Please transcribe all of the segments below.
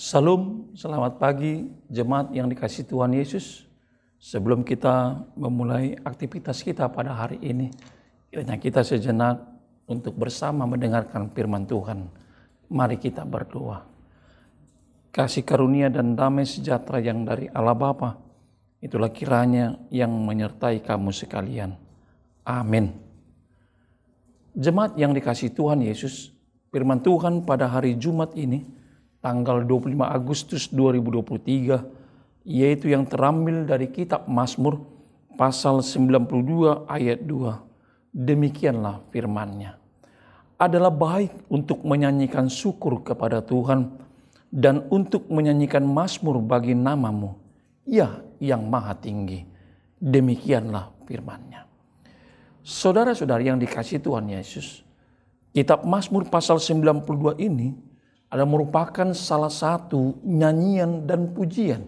Salam, selamat pagi jemaat yang dikasihi Tuhan Yesus. Sebelum kita memulai aktivitas kita pada hari ini, kiranya kita sejenak untuk bersama mendengarkan firman Tuhan. Mari kita berdoa. Kasih karunia dan damai sejahtera yang dari Allah Bapa, itulah kiranya yang menyertai kamu sekalian. Amin. Jemaat yang dikasihi Tuhan Yesus, firman Tuhan pada hari Jumat ini, tanggal 25 Agustus 2023, yaitu yang terambil dari kitab Mazmur pasal 92 ayat 2. Demikianlah firman-Nya. Adalah baik untuk menyanyikan syukur kepada Tuhan dan untuk menyanyikan mazmur bagi nama-Mu, Ya yang Maha Tinggi. Demikianlah firman-Nya. Saudara-saudari yang dikasihi Tuhan Yesus, kitab Mazmur pasal 92 ini adalah merupakan salah satu nyanyian dan pujian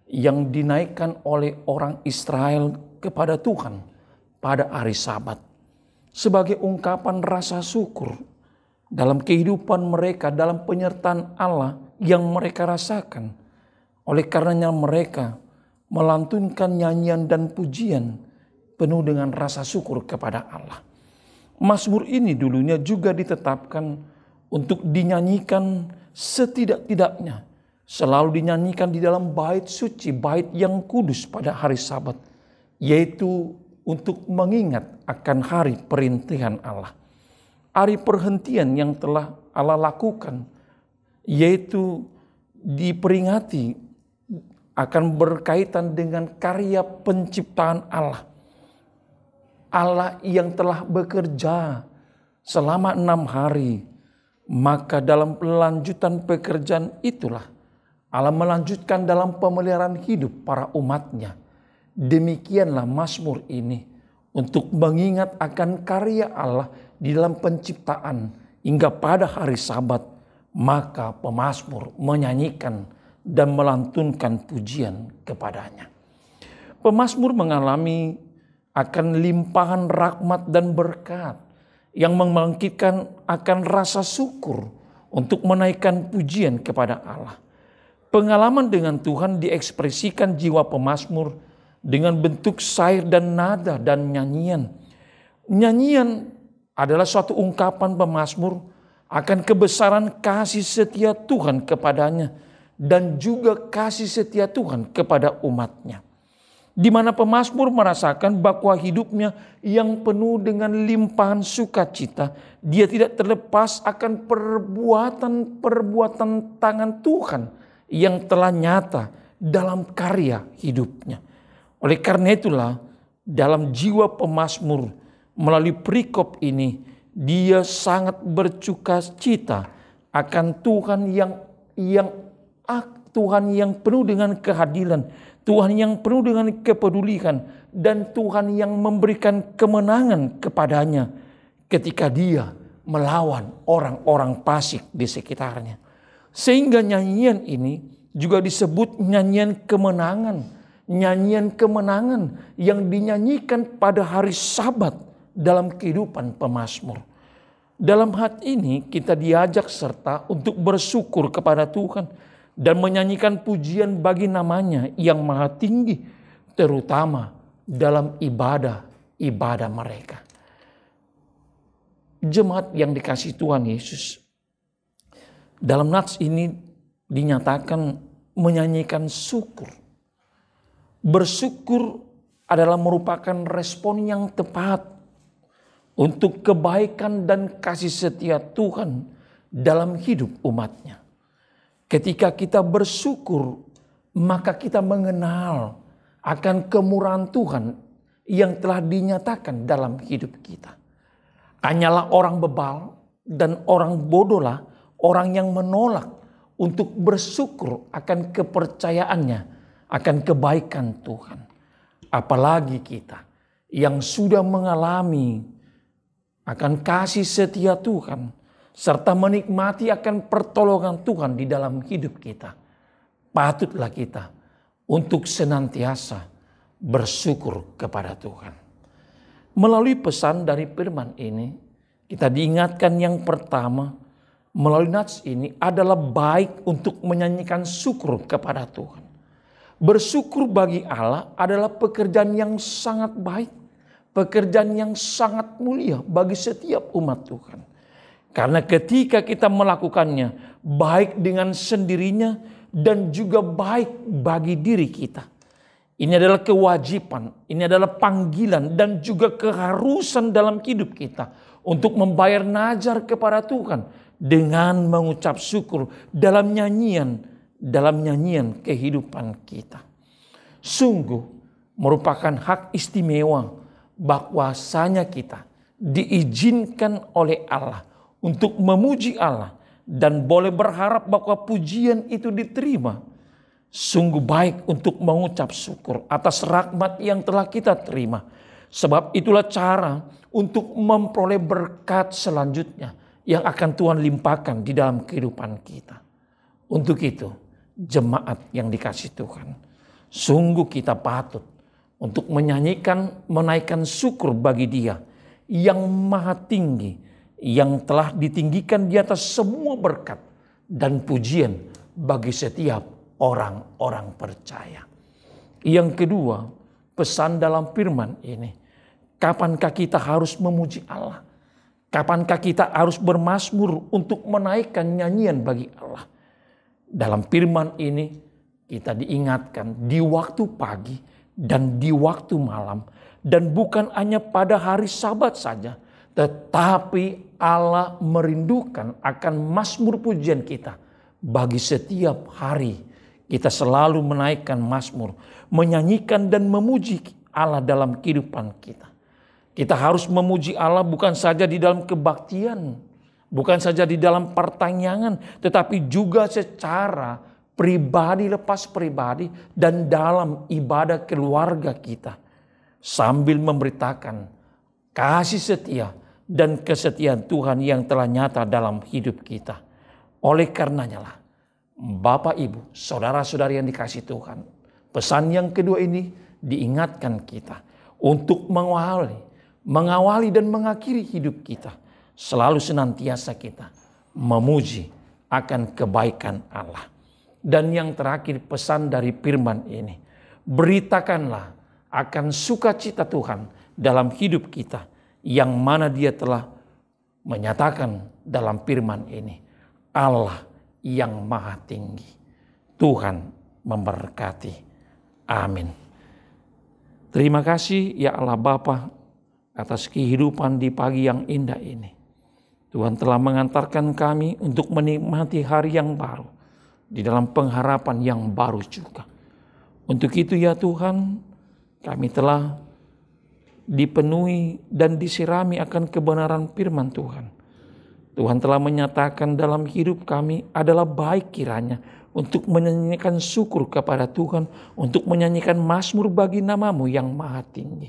yang dinaikkan oleh orang Israel kepada Tuhan pada hari Sabat sebagai ungkapan rasa syukur dalam kehidupan mereka, dalam penyertaan Allah yang mereka rasakan. Oleh karenanya mereka melantunkan nyanyian dan pujian penuh dengan rasa syukur kepada Allah. Mazmur ini dulunya juga ditetapkan untuk dinyanyikan setidak-tidaknya, selalu dinyanyikan di dalam bait suci, bait yang kudus pada hari Sabat, yaitu untuk mengingat akan hari perintihan Allah. Hari perhentian yang telah Allah lakukan, yaitu diperingati akan berkaitan dengan karya penciptaan Allah. Allah yang telah bekerja selama 6 hari, maka dalam lanjutan pekerjaan itulah Allah melanjutkan dalam pemeliharaan hidup para umatnya. Demikianlah Mazmur ini untuk mengingat akan karya Allah di dalam penciptaan hingga pada hari Sabat. Maka pemazmur menyanyikan dan melantunkan pujian kepadanya. Pemazmur mengalami akan limpahan rahmat dan berkat yang membangkitkan akan rasa syukur untuk menaikkan pujian kepada Allah. Pengalaman dengan Tuhan diekspresikan jiwa pemazmur dengan bentuk syair dan nada dan nyanyian. Nyanyian adalah suatu ungkapan pemazmur akan kebesaran kasih setia Tuhan kepadanya dan juga kasih setia Tuhan kepada umatnya. Di mana pemazmur merasakan bahwa hidupnya yang penuh dengan limpahan sukacita, dia tidak terlepas akan perbuatan tangan Tuhan yang telah nyata dalam karya hidupnya. Oleh karena itulah dalam jiwa pemazmur melalui perikop ini dia sangat bercukacita akan Tuhan yang penuh dengan keadilan, Tuhan yang penuh dengan kepedulian, dan Tuhan yang memberikan kemenangan kepadanya ketika dia melawan orang-orang fasik di sekitarnya. Sehingga nyanyian ini juga disebut nyanyian kemenangan. Nyanyian kemenangan yang dinyanyikan pada hari Sabat dalam kehidupan pemazmur. Dalam hal ini kita diajak serta untuk bersyukur kepada Tuhan dan menyanyikan pujian bagi namanya yang maha tinggi, terutama dalam ibadah mereka. Jemaat yang dikasihi Tuhan Yesus, dalam nats ini dinyatakan menyanyikan syukur. Bersyukur adalah merupakan respon yang tepat untuk kebaikan dan kasih setia Tuhan dalam hidup umatnya. Ketika kita bersyukur, maka kita mengenal akan kemurahan Tuhan yang telah dinyatakan dalam hidup kita. Hanyalah orang bebal dan orang bodohlah orang yang menolak untuk bersyukur akan kepercayaannya, akan kebaikan Tuhan. Apalagi kita yang sudah mengalami akan kasih setia Tuhan, serta menikmati akan pertolongan Tuhan di dalam hidup kita. Patutlah kita untuk senantiasa bersyukur kepada Tuhan. Melalui pesan dari firman ini, kita diingatkan yang pertama melalui nats ini adalah baik untuk menyanyikan syukur kepada Tuhan. Bersyukur bagi Allah adalah pekerjaan yang sangat baik, pekerjaan yang sangat mulia bagi setiap umat Tuhan. Karena ketika kita melakukannya baik dengan sendirinya dan juga baik bagi diri kita. Ini adalah kewajiban, ini adalah panggilan dan juga keharusan dalam hidup kita untuk membayar najar kepada Tuhan dengan mengucap syukur dalam nyanyian kehidupan kita. Sungguh merupakan hak istimewa bahwasanya kita diizinkan oleh Allah untuk memuji Allah dan boleh berharap bahwa pujian itu diterima. Sungguh baik untuk mengucap syukur atas rahmat yang telah kita terima. Sebab itulah cara untuk memperoleh berkat selanjutnya yang akan Tuhan limpahkan di dalam kehidupan kita. Untuk itu, jemaat yang dikasihi Tuhan, sungguh kita patut untuk menyanyikan, menaikkan syukur bagi Dia yang maha tinggi, yang telah ditinggikan di atas semua berkat dan pujian bagi setiap orang-orang percaya. Yang kedua, pesan dalam firman ini, kapankah kita harus memuji Allah? Kapankah kita harus bermazmur untuk menaikkan nyanyian bagi Allah? Dalam firman ini kita diingatkan di waktu pagi dan di waktu malam. Dan bukan hanya pada hari Sabat saja. Tetapi Allah merindukan akan mazmur pujian kita. Bagi setiap hari kita selalu menaikkan mazmur. Menyanyikan dan memuji Allah dalam kehidupan kita. Kita harus memuji Allah bukan saja di dalam kebaktian, bukan saja di dalam pertanyaan, tetapi juga secara pribadi lepas pribadi dan dalam ibadah keluarga kita. Sambil memberitakan kasih setia dan kesetiaan Tuhan yang telah nyata dalam hidup kita. Oleh karenanya lah, Bapak Ibu, saudara-saudari yang dikasihi Tuhan, pesan yang kedua ini diingatkan kita untuk mengawali dan mengakhiri hidup kita. Selalu senantiasa kita memuji akan kebaikan Allah. Dan yang terakhir pesan dari firman ini. Beritakanlah akan sukacita Tuhan dalam hidup kita. Yang mana Dia telah menyatakan dalam firman ini. Allah yang maha tinggi. Tuhan memberkati. Amin. Terima kasih ya Allah Bapa atas kehidupan di pagi yang indah ini. Tuhan telah mengantarkan kami untuk menikmati hari yang baru. Di dalam pengharapan yang baru juga. Untuk itu ya Tuhan, kami telah dipenuhi dan disirami akan kebenaran firman Tuhan. Tuhan telah menyatakan dalam hidup kami adalah baik kiranya untuk menyanyikan syukur kepada Tuhan, untuk menyanyikan mazmur bagi nama-Mu yang maha tinggi.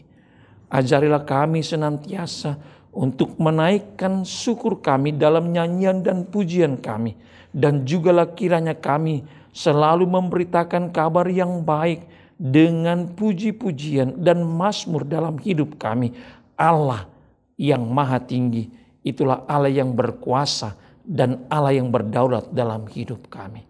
Ajarilah kami senantiasa untuk menaikkan syukur kami dalam nyanyian dan pujian kami. Dan jugalah kiranya kami selalu memberitakan kabar yang baik dengan puji-pujian dan mazmur dalam hidup kami. Allah yang maha tinggi, itulah Allah yang berkuasa dan Allah yang berdaulat dalam hidup kami.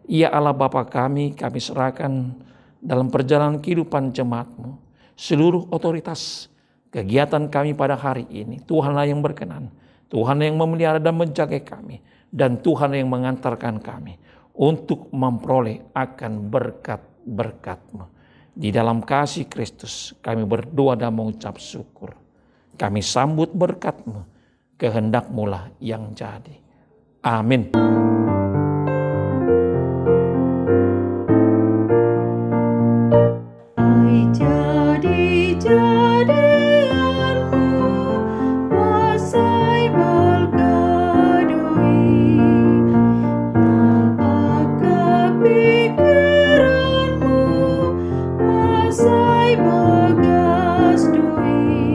Ya Allah Bapa kami serahkan dalam perjalanan kehidupan jemaat-Mu. Seluruh otoritas kegiatan kami pada hari ini, Tuhanlah yang berkenan. Tuhan yang memelihara dan menjaga kami. Dan Tuhan yang mengantarkan kami untuk memperoleh akan berkat-berkat-Mu. Di dalam kasih Kristus kami berdoa dan mengucap syukur. Kami sambut berkat-Mu, kehendak-Mu lah yang jadi. Amin. Sai bagas dui